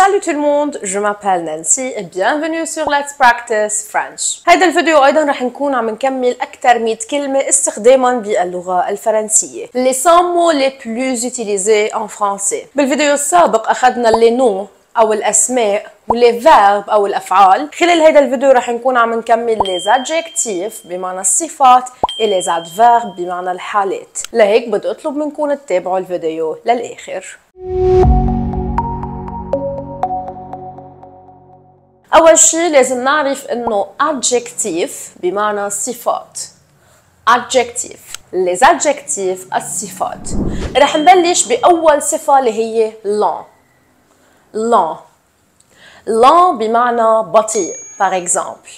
Salut tout le monde, je m'appelle Nancy et bienvenue sur Let's Practice French. هيدا الفيديو أيضا رح نكون عم نكمل أكثر 100 كلمة استخداما باللغة الفرنسية. Les 100 mots les plus utilisés en français. بالفيديو السابق أخذنا les noms أو الأسماء واللي verb أو الأفعال. خلال هيدا الفيديو رح نكون عم نكمل les adjectifs بمعنى الصفات et les adverbes بمعنى الحالات. لهيك بدي أطلب منكم تتابعوا الفيديو للآخر. أول شيء لازم نعرف إنه adjectif بمعنى صفات. adjectif les adjectifs الصفات. رح نبلش بأول صفة اللي هي lent. lent. lent بمعنى بطيء. Par exemple,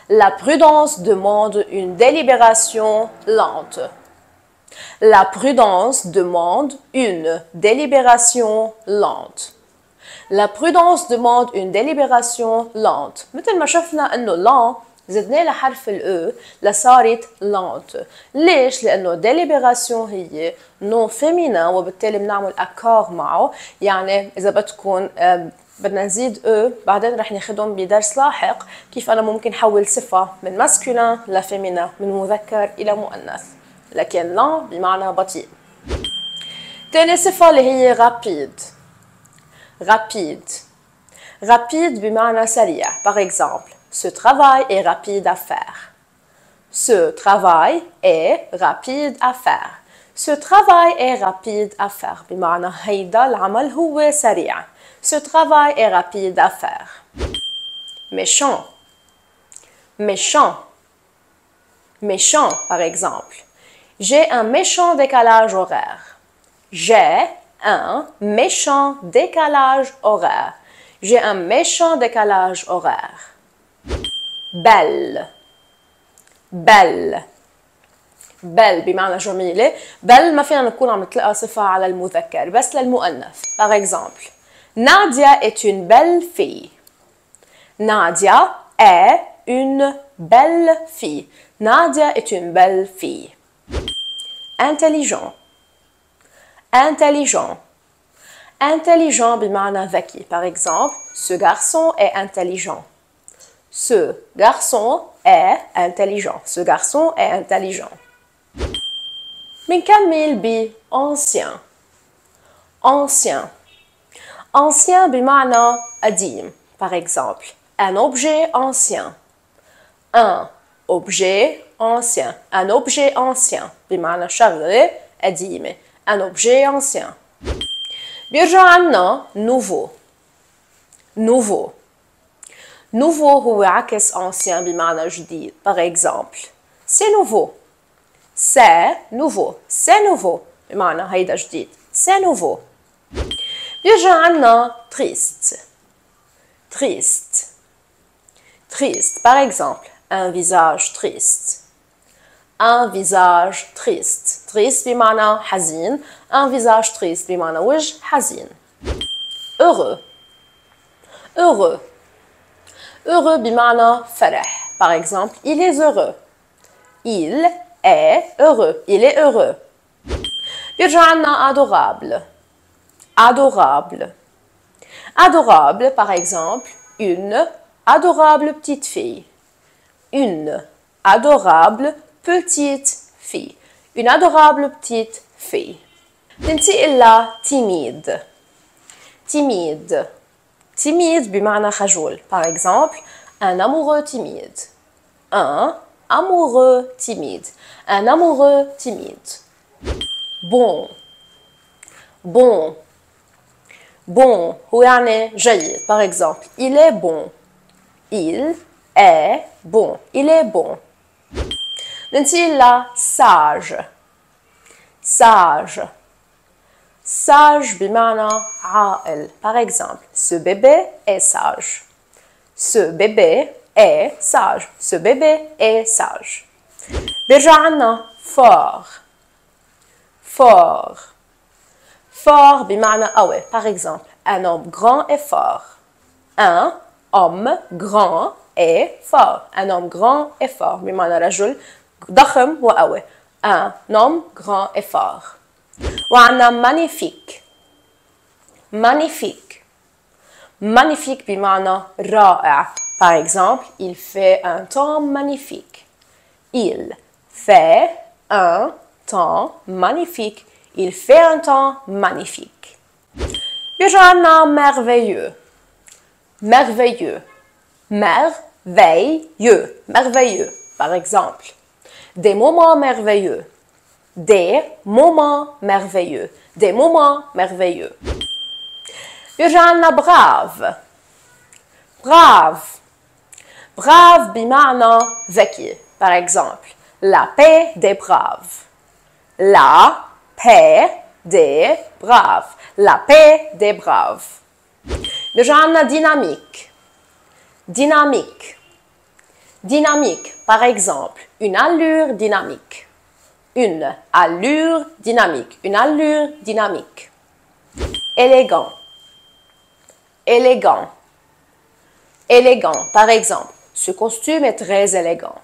la prudence demande une délibération lente. La prudence demande une délibération lente. La prudence demande une délibération lente. مثل ما شفنا انه lent زدنا لها حرف ال E لصارت lente. ليش؟ لانه délibération هي نو féminin وبالتالي بنعمل accord معه. يعني اذا بدكم بدنا نزيد E بعدين رح ناخدهم بدرس لاحق كيف انا ممكن حول صفة من masculin لفيمينا من مذكر الى مؤنث. لكن lent بمعنى بطيء. تاني صفة اللي هي rapide. Rapide. Rapide بمعنى سريع. Par exemple, ce travail est rapide à faire. Ce travail est rapide à faire. Ce travail est rapide à faire. بمعنى هيدا العمل هو سريع. Ce travail est rapide à faire. Méchant. Méchant. Méchant, par exemple. J'ai un méchant décalage horaire. J'ai un méchant décalage horaire. J'ai un méchant décalage horaire. Belle. Belle. belle بمعنى جميلة. belle ما فينا نكون عم نطلقها صفة على المذكر بس للمؤنث. Par exemple, Nadia est une belle fille. Nadia est une belle fille. Nadia est une belle fille. Intelligent. Intelligent. Intelligent بمعنى ذكي. Par exemple, ce garçon est intelligent. Ce garçon est intelligent. Ce garçon est intelligent. بنكمل ب ancien. Ancien. Ancien بمعنى قديم. Par exemple, un objet ancien. Un objet ancien. Un objet ancien بمعنى شغلة قديمة. Un objet ancien. بيرجع عنا nouveau. Nouveau. Nouveau هو عكس ancien بمعنى جديد. Par exemple, c'est nouveau. C'est nouveau. C'est nouveau بمعنى هيدا جديد. C'est nouveau. بيرجع عنا triste. Triste. Triste. Par exemple, un visage triste. Un visage triste. Triste بمعنى حزين. Un visage triste بمعنى وجه حزين. Heureux. Heureux. Heureux بمعنى فرح. Par exemple, il est heureux. Il est heureux. Il est heureux. بيرجع عنا adorable. Adorable. Adorable, par exemple, une adorable petite fille. Une adorable petite fille. Une adorable petite fille. ننتقل ل timide. Timide. Timide بمعنى خجول. Par exemple, un amoureux timide. Un amoureux timide. Un amoureux timide. Bon. Bon. Bon هو يعني جيد. Par exemple, il est bon. Il est bon. Il est bon. ننتقل ل sage. Sage. Sage بمعنى عاقل. Par exemple, ce bébé est sage. Ce bébé est sage. Ce bébé est sage. بيرجع عنا fort. Fort. Fort بمعنى قوي. Par exemple, un homme grand est fort. Un homme grand est fort. Un homme grand est fort بمعنى رجل ضخم وقوي. Un homme grand est fort. وعنا magnifique. Magnifique. magnifique بمعنى رائع. Par exemple, il fait un temps magnifique. Il fait un temps magnifique. Il fait un temps magnifique. بيرجع عنا merveilleux. Merveilleux. Merveilleux. Merveilleux. Par exemple, des moments merveilleux. Des moments merveilleux. Des moments merveilleux. بيرجع عنا brave. Brave. Brave بمعنى ذكي. Par exemple, la paix des braves. La paix des braves. La paix des braves. بيرجع عنا dynamique. Dynamique. Dynamique. Par exemple, une allure dynamique. Une allure dynamique. Une allure dynamique. Élégant. Élégant. Élégant. Par exemple, ce costume est très élégant.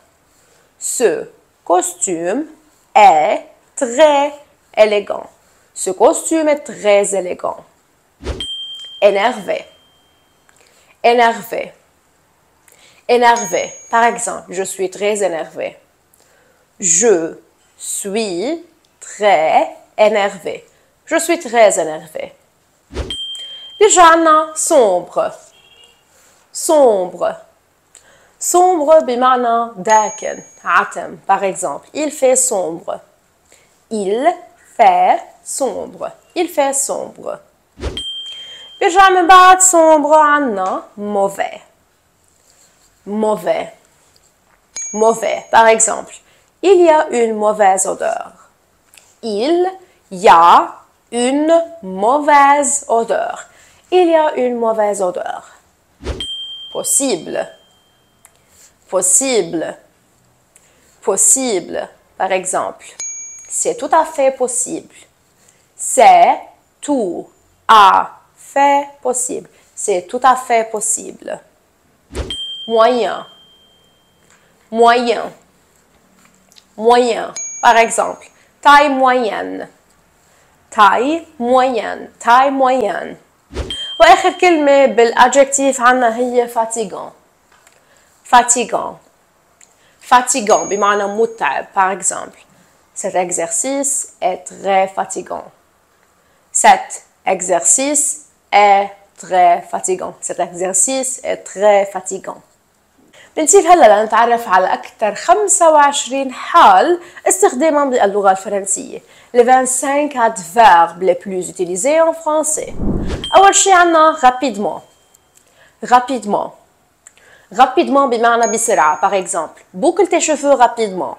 Ce costume est très élégant. Ce costume est très élégant. Énervé. Énervé. Énervé. Par exemple, je suis très énervé. Je suis très énervé. Je suis très énervé. بيرجع عنا sombre. Sombre. Sombre بمعنى داكن عتم. Par exemple, il fait sombre. Il fait sombre. Il fait sombre. بيرجع من بعد sombre عنا mauvais. Mauvais. Mauvais. Par exemple, il y a une mauvaise odeur. Il y a une mauvaise odeur. Il y a une mauvaise odeur. Possible. Possible. Possible. Par exemple, c'est tout à fait possible. C'est tout à fait possible. C'est tout à fait possible. Moyen. Moyen. Moyen. Par exemple, taille moyenne. Taille moyenne. Taille moyenne. وآخر كلمة بالadjectif عنا هي fatigant. Fatigant. Fatigant بمعنى متعب. Par exemple, cet exercice est très fatigant. Cet exercice est très fatigant. Cet exercice est très fatigant. بنسيب هلا لنتعرف على أكثر 25 حال استخداما باللغة الفرنسية. Les 25 adverbes les plus utilisés en français. أول شي عنا rapidement. Rapidement. Rapidement بمعنى بسرعة. Par exemple, boucle tes cheveux rapidement.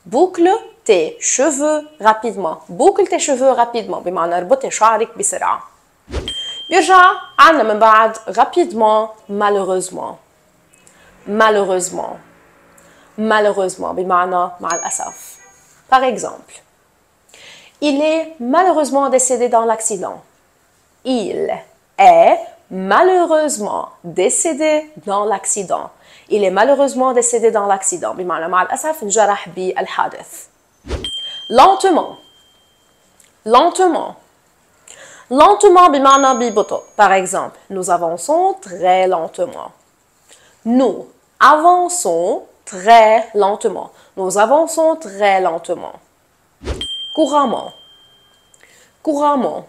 Boucle tes cheveux rapidement. Boucle tes cheveux rapidement بمعنى اربطي شعرك بسرعة. بيرجع عنا من بعد rapidement malheureusement. Malheureusement. Malheureusement بمعنى مع الأسف. Par exemple, il est malheureusement décédé dans l'accident. Il est malheureusement décédé dans l'accident. Il est malheureusement décédé dans l'accident. بمعنى مع الأسف انجرح بالحادث. Lentement. Lentement. Lentement بمعنى ببطء. Par exemple, nous avançons très lentement. Nous avançons très lentement. Nous avançons très lentement. Couramment. Couramment.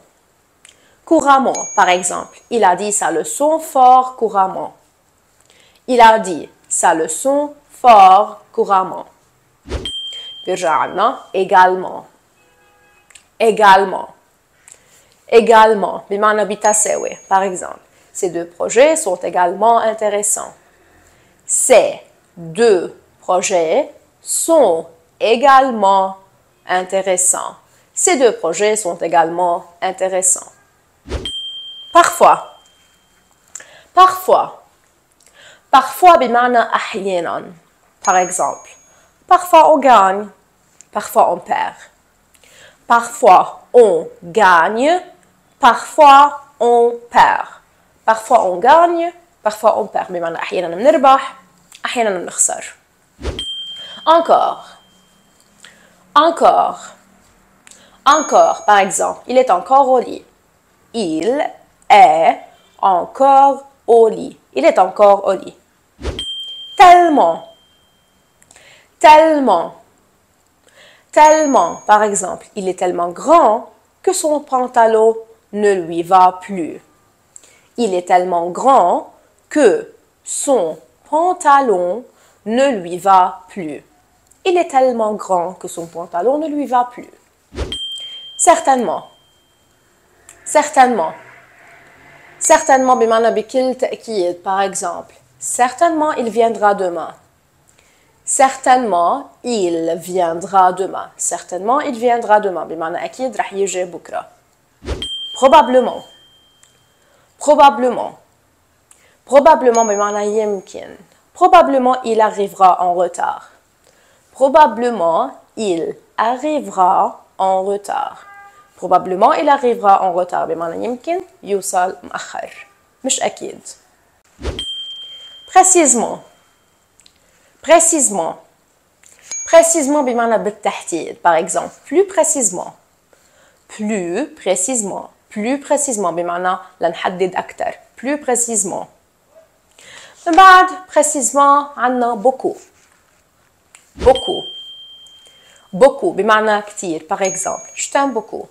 Couramment. Par exemple, il a dit sa leçon fort couramment. Il a dit sa leçon fort couramment. بيرجع عنا également. Également. Également. بمعنى بتساوي. Par exemple, ces deux projets sont également intéressants. Ces deux projets sont également intéressants. Ces deux projets sont également intéressants. Parfois. Parfois. Parfois بمعنى أحيانا. Par exemple, parfois on gagne, parfois on perd. Parfois on gagne, parfois on perd. Parfois on gagne, parfois on perd. بمعنى أحيانا بنربح، أحيانا بنخسر. Encore. Encore. Encore. Par exemple, il est encore au lit. Il est encore au lit. Il est encore au lit. Tellement. Tellement. Tellement. Par exemple, il est tellement grand que son pantalon ne lui va plus. Il est tellement grand que son pantalon ne lui va plus. Il est tellement grand que son pantalon ne lui va plus. Certainement. Certainement. Certainement بمعنى بكل تأكيد. Par exemple, certainement il viendra demain. Certainement il viendra demain. Certainement il viendra demain. بمعنى أكيد رح يجي بكرة. Probablement. Probablement. Probablement بمعنى يمكن. Probablement il arrivera en retard. Probablement il arrivera en retard. Probablement il arrivera en retard بمعنى يمكن يوصل مؤخر. مش أكيد. Précisément. Précisément. Précisément بمعنى بالتحديد. Par exemple, plus précisément. Plus précisément. Plus précisément بمعنى لنحدد أكثر. Plus précisément. من بعد précisément عنا beaucoup. Beaucoup. Beaucoup بمعنى كتير. Par exemple, je t'aime beaucoup.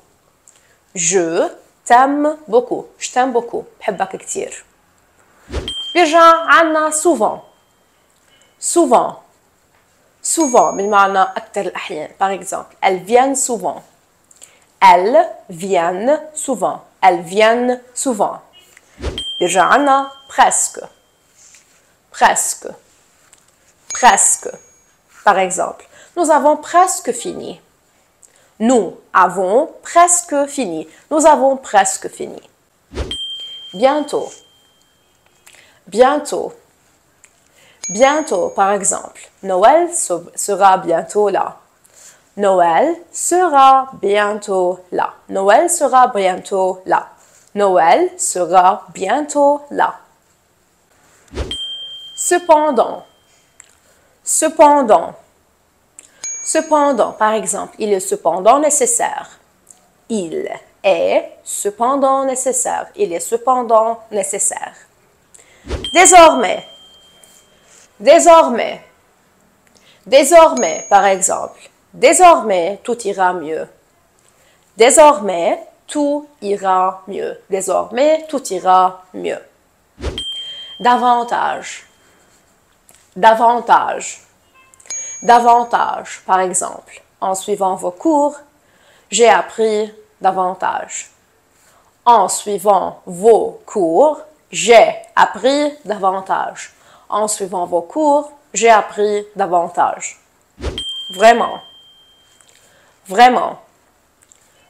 Je t'aime beaucoup. Je t'aime beaucoup. بحبك كتير. بيرجع عنا souvent. Souvent. Souvent بمعنى أكثر الأحيان. Par exemple, elles viennent souvent. Elles viennent souvent. Elles viennent souvent. بيرجع عنا presque. Presque. Presque. Par exemple, nous avons presque fini. Nous avons presque fini. Nous avons presque fini. Bientôt. Bientôt. Bientôt, par exemple. Noël sera bientôt là. Noël sera bientôt là. Noël sera bientôt là. Noël sera bientôt là. Cependant. Cependant. Cependant, par exemple, il est cependant nécessaire. Il est cependant nécessaire. Il est cependant nécessaire. Désormais. Désormais. Désormais, par exemple. Désormais, tout ira mieux. Désormais, tout ira mieux. Désormais, tout ira mieux. Davantage. Davantage. Davantage, par exemple. En suivant vos cours, j'ai appris davantage. En suivant vos cours, j'ai appris davantage. En suivant vos cours, j'ai appris davantage. Vraiment. Vraiment.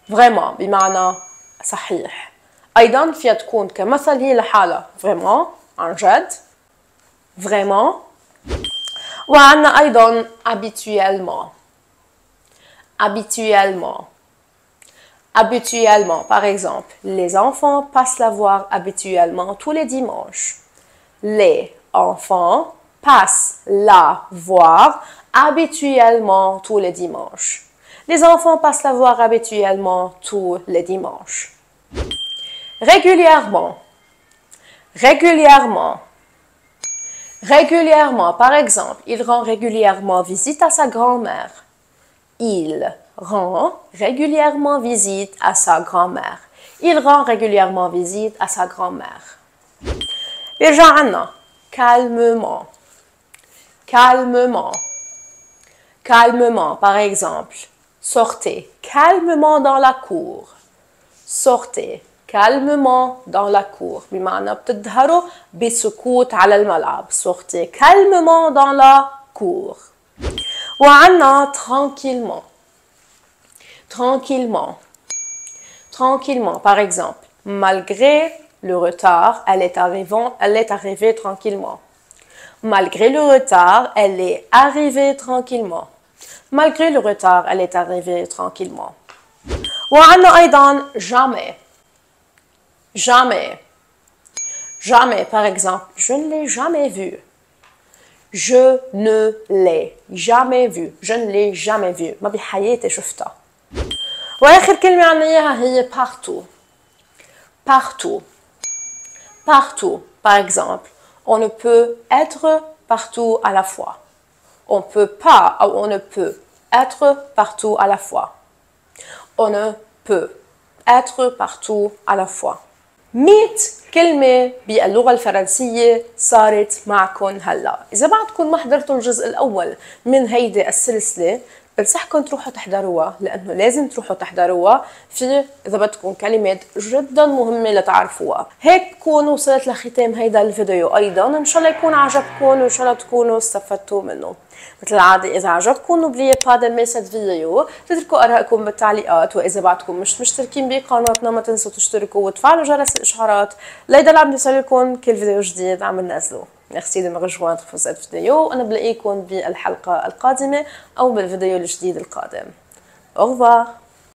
Vraiment بمعنى صحيح. أيضا فيها تكون كمثل هي لحالها. Vraiment. عن جد. Vraiment. وعندنا أيضا habituellement. Habituellement. Habituellement. Par exemple, les enfants passent la voir habituellement tous les dimanches. Les enfants passent la voir habituellement tous les dimanches. Les enfants passent la voir habituellement tous les dimanches. Régulièrement. Régulièrement. Régulièrement. Par exemple, il rend régulièrement visite à sa grand-mère. Il rend régulièrement visite à sa grand-mère. Il rend régulièrement visite à sa grand-mère. بيرجع عنا calmement. Calmement. Calmement. Par exemple, sortez calmement dans la cour. Sortez calmement dans la cour. بمعنى بتظهروا بسكوت على الملعب. Sortez calmement dans la cour. وعنا tranquillement. Tranquillement. Tranquillement. Par exemple, malgré le retard, elle est arrivée tranquillement. Malgré le retard, elle est arrivée tranquillement. Malgré le retard, elle est arrivée tranquillement. وعنا أيضا jamais. Jamais. Jamais. Par exemple, je ne l'ai jamais vu. Je ne l'ai jamais vu. Je ne l'ai jamais vu. ما بحياتي شفتها. وآخر كلمة عنا إياها هي partout. Partout. partout. Par exemple, on ne peut être partout à la fois. On peut pas ou on ne peut être partout à la fois. On ne peut être partout à la fois. 100 كلمة باللغة الفرنسية صارت معكم هلا. إذا بعدكم ما حضرتوا الجزء الأول من هيدي السلسلة بنصحكم تروحوا تحضروها، لأنه لازم تروحوا تحضروها. في إذا بدكم كلمات جدا مهمة لتعرفوها. هيك تكون وصلت لختام هيدا الفيديو. أيضا إن شاء الله يكون عجبكم وإن شاء الله تكونوا استفدتوا منه. مثل العادة إذا عجبكم n'oubliez pas d'aimer cette vidéo، تتركوا آرائكم بالتعليقات، وإذا بعدكم مش مشتركين بقناتنا ما تنسوا تشتركوا وتفعلوا جرس الإشعارات ليضل عم يوصلكم كل فيديو جديد عم ننزله. Merci de me rejoindre pour cette vidéo. وأنا بلاقيكم بالحلقة القادمة أو بالفيديو الجديد القادم. Au revoir.